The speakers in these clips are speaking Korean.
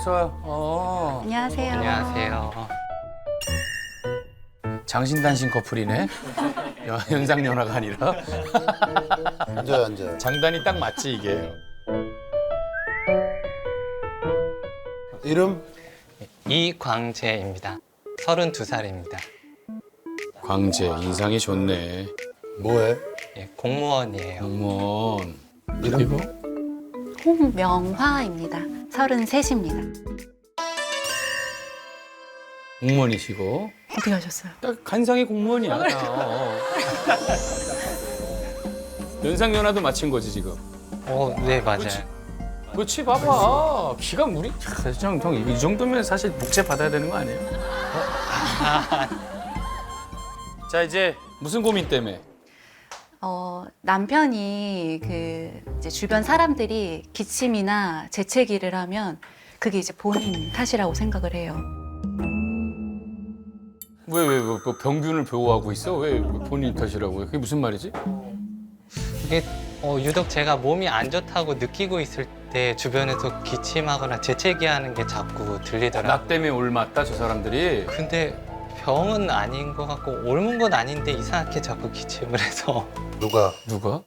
어서 와요. 안녕하세요. 안녕하세요. 장신단신 커플이네. 연상연하가 아니라. 앉아요, 앉아요. 장단이 딱 맞지 이게. 이름? 이광재입니다. 32살입니다. 광재 인상이 좋네. 뭐해? 예, 공무원이에요. 공무원. 이름? 이거? 홍명화입니다. 33입니다. 공무원이시고. 어떻게 하셨어요? 딱 간상이 공무원이야. 연상연하도 맞힌 거지 지금. 네, 맞아요. 그렇지 봐봐. 기가 물이. 형, 이 정도면 사실 복제 받아야 되는 거 아니에요? 자 이제 무슨 고민 때문에? 남편이 이제 주변 사람들이 기침이나 재채기를 하면 그게 이제 본인 탓이라고 생각을 해요. 왜 병균을 보호하고 있어? 왜 본인 탓이라고 해? 그게 무슨 말이지? 이게 유독 제가 몸이 안 좋다고 느끼고 있을 때 주변에서 기침하거나 재채기하는 게 자꾸 들리더라고요. 나 때문에 옮았다 저 사람들이. 근데 병은 아닌 것 같고 옮은 건 아닌데 이상하게 자꾸 기침을 해서 누가? 누가?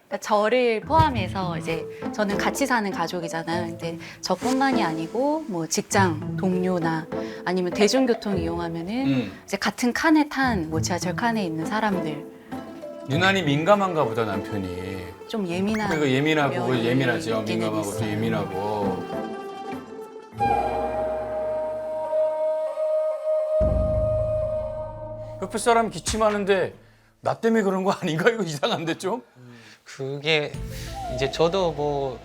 그러니까 저를 포함해서 이제 저는 같이 사는 가족이잖아요. 근데 저뿐만이 아니고 뭐 직장 동료나 아니면 대중교통 이용하면은 이제 같은 칸에 탄 뭐 지하철 칸에 있는 사람들 유난히 민감한가 보다 남편이. 좀 예민한 그러니까 예민하고 면이 예민하죠. 있기는 민감하고 또 있어요. 예민하고. 옆에 사람 기침하는데 나 때문에 그런 거 아닌가? 이거 이상한데 좀? 그게 이제 저도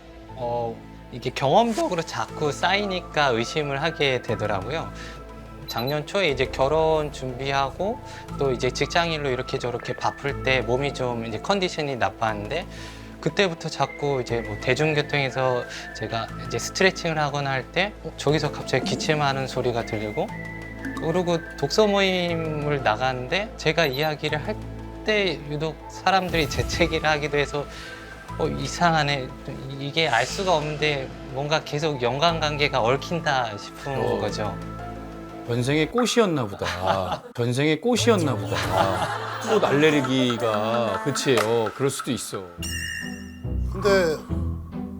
이게 경험적으로 자꾸 쌓이니까 의심을 하게 되더라고요. 작년 초에 이제 결혼 준비하고 또 이제 직장인으로 이렇게 저렇게 바쁠 때 몸이 좀 이제 컨디션이 나빴는데 그때부터 자꾸 이제 뭐 대중교통에서 제가 이제 스트레칭을 하거나 할 때 저기서 갑자기 기침하는 소리가 들리고 그리고 독서 모임을 나가는데 제가 이야기를 할 때 유독 사람들이 재채기를 하기도 해서 이상하네. 이게 알 수가 없는데 뭔가 계속 연관관계가 얽힌다 싶은 거죠. 전생의 꽃이었나 보다. 전생의 꽃이었나 보다. 꽃 알레르기가 그치? 그럴 수도 있어. 근데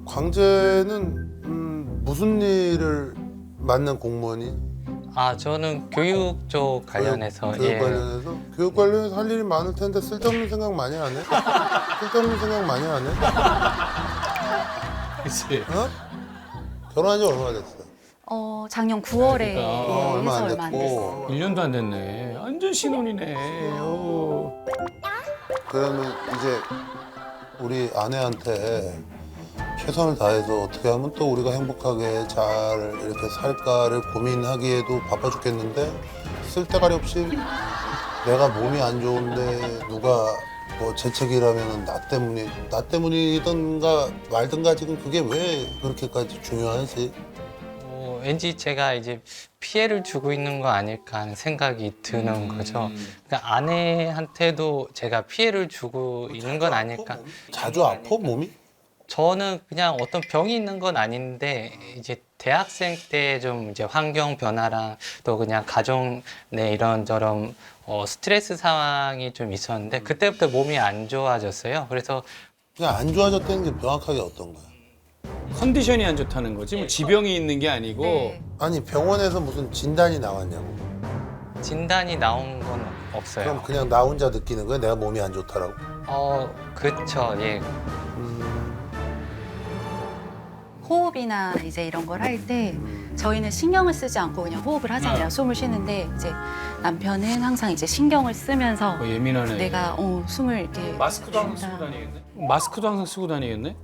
광재는 무슨 일을 맡는 공무원이? 저는 교육 쪽 관련해서 교육 관련해서? 교육 관련해서 할 일이 많을 텐데 쓸데없는 생각 많이 안 해? 쓸데없는 생각 많이 안 해? 그치? 어? 결혼한 지 얼마나 됐어? 작년 9월에 그러니까. 얼마 안 얼마 안 됐어요. 됐고 1년도 안 됐네. 완전 신혼이네. 그러면 이제 우리 아내한테 최선을 다해서 어떻게 하면 또 우리가 행복하게 잘 이렇게 살까를 고민하기에도 바빠 죽겠는데 쓸데가리 없이 내가 몸이 안 좋은데 누가 뭐 재채기라면 나 때문이든가 말든가 지금 그게 왜 그렇게까지 중요하지? 왠지 제가 이제 피해를 주고 있는 거 아닐까 하는 생각이 드는 거죠. 그러니까 아내한테도 제가 피해를 주고 있는 건 아닐까. 자주 아파 몸이? 저는 그냥 어떤 병이 있는 건 아닌데 이제 대학생 때 좀 이제 환경 변화랑 또 그냥 가정 내 이런저런 스트레스 상황이 좀 있었는데 그때부터 몸이 안 좋아졌어요. 그래서 그냥 안 좋아졌다는 게 명확하게 어떤 거야? 컨디션이 안 좋다는 거지. 뭐 지병이 있는 게 아니고. 네. 아니 병원에서 무슨 진단이 나왔냐고. 진단이 나온 건 없어요. 그럼 그냥 나 혼자 느끼는 거야? 내가 몸이 안 좋다라고? 그렇죠. 예. 호흡이나 이제 이런 걸 할 때 저희는 신경을 쓰지 않고 그냥 호흡을 하잖아요. 숨을 쉬는데 이제 남편은 항상 이제 신경을 쓰면서 예민하네. 내가 숨을 이렇게 마스크도 항상 쓰고 쉰다. 다니겠네? 마스크도 항상 쓰고 다니겠네?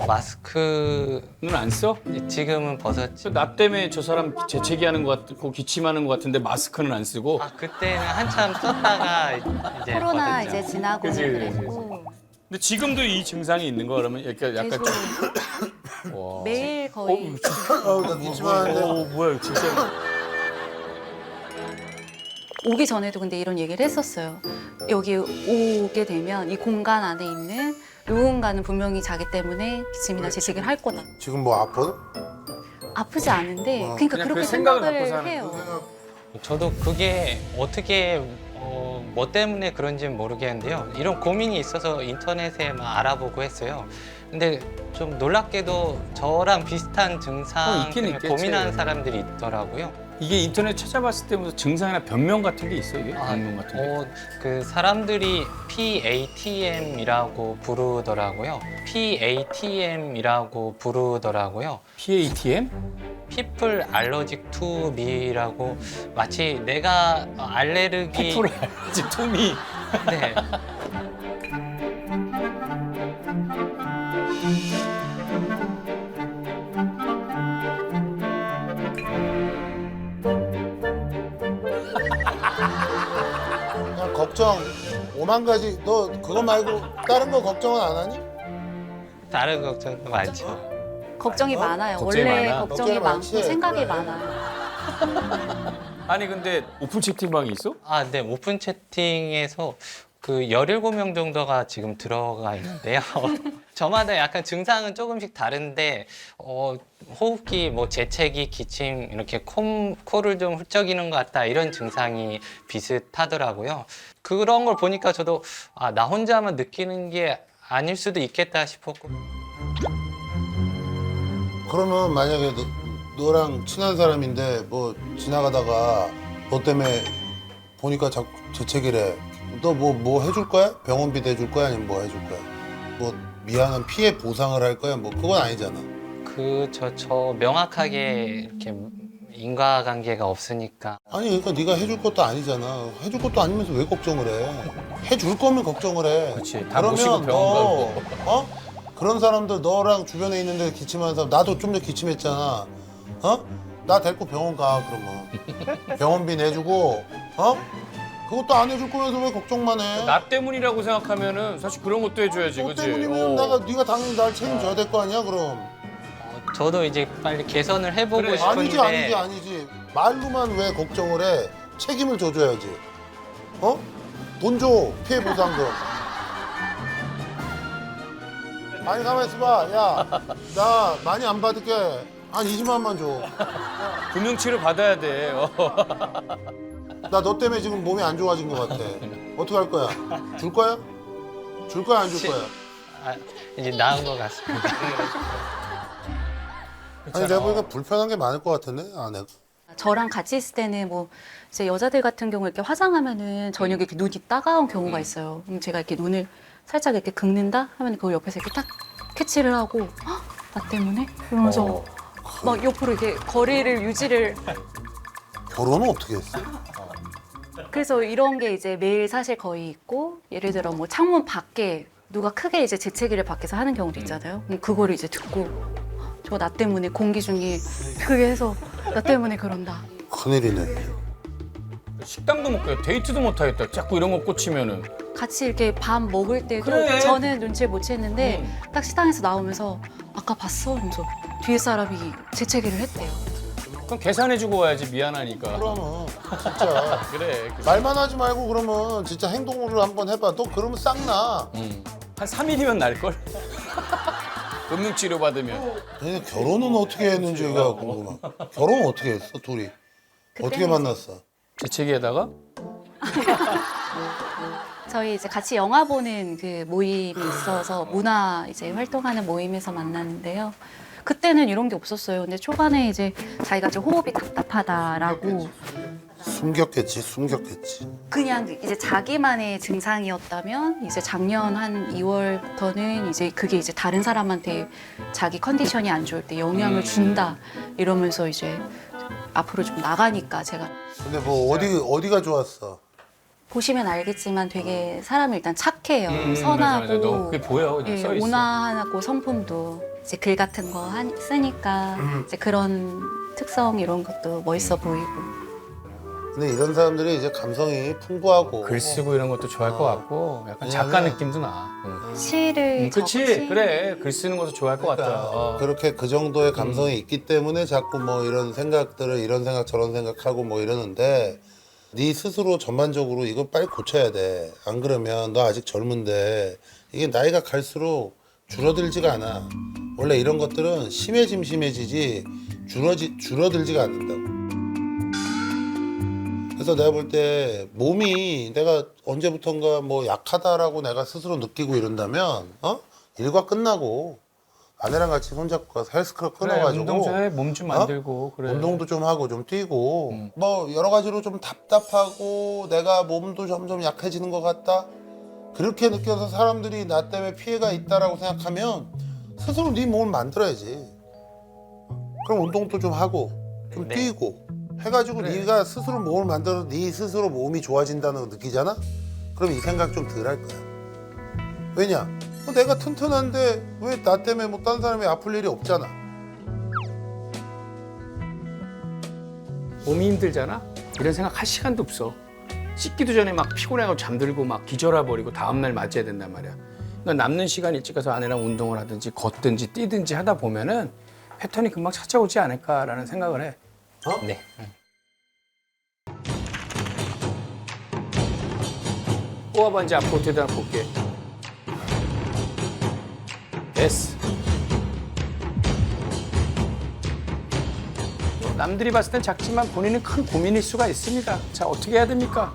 마스크는 안 써? 지금은 벗었지. 나 때문에 저 사람 재채기하는 것 같고 기침하는 것 같은데 마스크는 안 쓰고. 그때는 한참 썼다가 이제 코로나 벗었죠. 이제 지나고 그치, 그랬고 근데 지금도 이 증상이 있는 거 그러면 약간 계속 와. 매일 거의 나 기침하는데 뭐야 진짜. 오기 전에도 근데 이런 얘기를 했었어요. 여기 오게 되면 이 공간 안에 있는 누군가는 분명히 자기 때문에 기침이나 재채기를 할 거다. 지금 뭐 아파? 아프지 않은데 그러니까 그냥 그렇게 그 생각을 갖고 생각을 사는 해요. 저도 그게 어떻게 뭐 때문에 그런지는 모르겠는데요. 이런 고민이 있어서 인터넷에 막 알아보고 했어요. 근데 좀 놀랍게도 저랑 비슷한 증상 있긴 때문에 있겠지. 고민하는 사람들이 있더라고요. 이게 인터넷 찾아봤을 때 무슨 증상이나 변명 같은 게 있어 이게? 병명 같은 게? 그 사람들이 PATM이라고 부르더라고요. PATM이라고 부르더라고요. PATM? People Allergic to Me라고 마치 내가 알레르기 피플 알지 투미. 네. 그냥 걱정 5만 가지. 너 그거 말고 다른 거 걱정은 안 하니? 다른 걱정도 많죠. 걱정이 많아요. 걱정이 원래 많아? 걱정이 걱정이 많고 많지? 생각이 그래. 많아요. 아니 근데 오픈 채팅방이 있어? 네. 오픈 채팅에서 그 17명 정도가 지금 들어가 있는데요. 저마다 약간 증상은 조금씩 다른데 호흡기, 뭐 재채기, 기침 이렇게 코를 좀 훌쩍이는 것 같다 이런 증상이 비슷하더라고요. 그런 걸 보니까 저도 나 혼자만 느끼는 게 아닐 수도 있겠다 싶었고. 그러면 만약에 너랑 친한 사람인데 뭐 지나가다가 너 때문에 보니까 자꾸 재채기래. 너 뭐 해줄 거야? 병원비 대줄 거야? 아니면 뭐 해줄 거야? 뭐 미안한 피해 보상을 할 거야? 뭐 그건 아니잖아. 저 명확하게 이렇게 인과관계가 없으니까. 아니 그러니까 네가 해줄 것도 아니잖아. 해줄 것도 아니면서 왜 걱정을 해? 해줄 거면 걱정을 해. 그렇지. 다 모시고 그러면 병원 너 그런 사람들 너랑 주변에 있는데 기침하는 사람 나도 좀 전에 기침했잖아. 나 데리고 병원 가 그러면 병원비 내주고 그것도 안 해줄 거면서 왜 걱정만 해? 나 때문이라고 생각하면은 사실 그런 것도 해줘야지, 너 그렇지? 때문이면 네가 당연히 날 책임져야 될 거 아니야 그럼. 저도 이제 빨리 개선을 해보고 그래. 싶은데. 아니지. 말로만 왜 걱정을 해? 책임을 져줘야지. 돈 줘. 피해 보상금. 아니 가만 있어봐. 야, 나 많이 안 받을게. 한 20만만 줘. 금융치료 받아야 돼. 나 너 때문에 지금 몸이 안 좋아진 것 같아. 어떻게 할 거야? 줄 거야? 줄 거야 안 줄 거야? 이제 나은 것 같습니다. 아니 내가 보니까 불편한 게 많을 것 같은데 아내가. 저랑 같이 있을 때는 뭐 이제 여자들 같은 경우 이렇게 화장하면은 저녁에 이렇게 눈이 따가운 경우가 있어요. 그럼 제가 이렇게 눈을 살짝 이렇게 긁는다 하면 그걸 옆에서 이렇게 딱 캐치를 하고 "헉, 나 때문에?" 이러면서 막 옆으로 이렇게 거리를 유지를. 결혼은 어떻게 했어? 그래서 이런 게 이제 매일 사실 거의 있고, 예를 들어 뭐 창문 밖에 누가 크게 이제 재채기를 밖에서 하는 경우도 있잖아요. 그럼 그거를 이제 듣고 저 나 때문에 공기 중에 그게 해서 나 때문에 그런다. 큰일이네. 식당도 못 가요. 데이트도 못 하겠다. 자꾸 이런 거 꽂히면은. 같이 이렇게 밥 먹을 때도 그래. 저는 눈치를 못 챘는데 딱 식당에서 나오면서 아까 봤어? 이러면서 뒤에 사람이 재채기를 했대요. 그럼 계산해주고 와야지 미안하니까. 그러면 진짜 그래. 말만 하지 말고 그러면 진짜 행동으로 한번 해봐. 너 그러면 싹 나. 한 3일이면 날걸? 금융치료 받으면. 아니, 결혼은 어떻게 했는지가 궁금해. 결혼은 어떻게 했어 둘이? 어떻게 그때는 만났어? 재채기에다가? 저희 이제 같이 영화 보는 그 모임이 있어서 문화 이제 활동하는 모임에서 만났는데요. 그때는 이런 게 없었어요. 근데 초반에 이제 자기가 좀 호흡이 답답하다라고 숨겼겠지. 그냥 이제 자기만의 증상이었다면 이제 작년 한 2월부터는 이제 그게 이제 다른 사람한테 자기 컨디션이 안 좋을 때 영향을 준다 이러면서 이제 앞으로 좀 나가니까 제가 근데 뭐 어디가 좋았어? 보시면 알겠지만 되게 사람이 일단 착해요. 맞아, 선하고 맞아. 너 그게 보여. 그냥 예, 써 있어. 온화하고 성품도 이제 글 같은 거 쓰니까 이제 그런 특성 이런 것도 멋있어 보이고. 근데 이런 사람들이 이제 감성이 풍부하고 글 쓰고 이런 것도 좋아할 것 같고 약간 작가 왜냐면- 느낌도 나. 시를 그치? 적지. 그래. 글 쓰는 것도 좋아할 것 같아. 그러니까 그렇게 그 정도의 감성이 있기 때문에 자꾸 뭐 이런 생각들을 이런 생각 저런 생각하고 뭐 이러는데 네 스스로 전반적으로 이거 빨리 고쳐야 돼. 안 그러면 너 아직 젊은데 이게 나이가 갈수록 줄어들지가 않아. 원래 이런 것들은 심해지지 줄어들지가 않는다고. 그래서 내가 볼 때 몸이 내가 언제부턴가 뭐 약하다라고 내가 스스로 느끼고 이런다면 일과 끝나고 아내랑 같이 손잡고 가서 헬스클럽 끊어가지고 운동 좀 해, 몸 좀 만들고 그래. 운동도 좀 하고 좀 뛰고 뭐 여러 가지로 좀 답답하고 내가 몸도 점점 약해지는 것 같다 그렇게 느껴서 사람들이 나 때문에 피해가 있다라고 생각하면 스스로 네 몸을 만들어야지. 그럼 운동도 좀 하고 좀 네. 뛰고 해가지고 네가 스스로 몸을 만들어서 네 스스로 몸이 좋아진다는 거 느끼잖아? 그럼 이 생각 좀 덜 할 거야. 왜냐? 내가 튼튼한데 왜 나 때문에 뭐 다른 사람이 아플 일이 없잖아. 몸이 힘들잖아? 이런 생각 할 시간도 없어. 씻기도 전에 막 피곤해가지고 잠들고 막 기절해 버리고 다음날 맞아야 된단 말이야. 그러니까 남는 시간 일찍 가서 아내랑 운동을 하든지 걷든지 뛰든지 하다 보면은 패턴이 금방 찾아오지 않을까라는 생각을 해. 네. 꼬아봐 이제 앞으로 어떻게 되나 볼게. 됐어. 남들이 봤을 땐 작지만 본인은 큰 고민일 수가 있습니다. 자, 어떻게 해야 됩니까?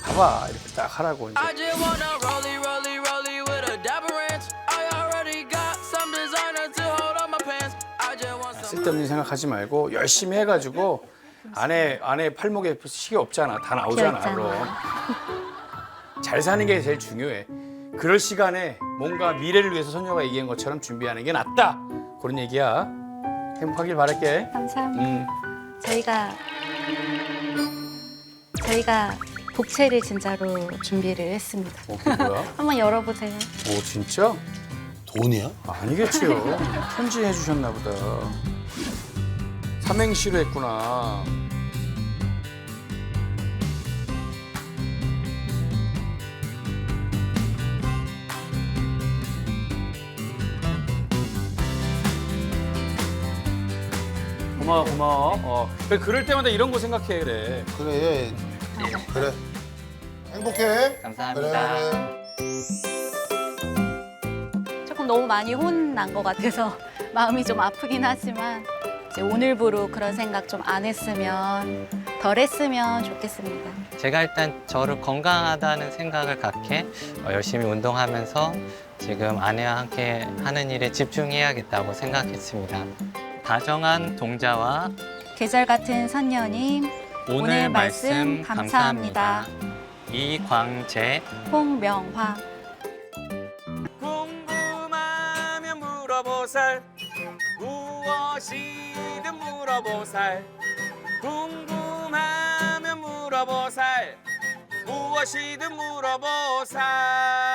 봐봐, 이렇게 딱 하라고 이제. I just wanna rollie, rollie, rollie with a dapper ranch. I already got some designer to hold on my pants. I just want some. 쓸데없는 생각하지 말고 열심히 해가지고 아내 팔목에 시계 없잖아. 다 나오잖아. 비어있잖아. 그럼. 잘 사는 게 제일 중요해. 그럴 시간에 뭔가 미래를 위해서 소녀가 얘기한 것처럼 준비하는 게 낫다. 그런 얘기야. 행복하길 바랄게. 감사합니다. 저희가 복채를 진짜로 준비를 했습니다. 그게 뭐야? 한번 열어보세요. 오, 진짜? 돈이야? 아니겠지요. 편지해 주셨나 보다. 삼행시로 했구나. 고마워, 고마워. 그래, 그럴 때마다 이런 거 생각해, 그래. 그래. 그래. 행복해. 감사합니다. 그래. 조금 너무 많이 혼난 것 같아서 마음이 좀 아프긴 하지만 이제 오늘부로 그런 생각 좀 안 했으면 덜 했으면 좋겠습니다. 제가 일단 저를 건강하다는 생각을 갖게 열심히 운동하면서 지금 아내와 함께 하는 일에 집중해야겠다고 생각했습니다. 다정한 동자와 계절 같은 선녀님 오늘 말씀 감사합니다. 이광재. 홍명화 궁금하면 물어보살 무엇이든 물어보살 궁금하면 물어보살 무엇이든 물어보살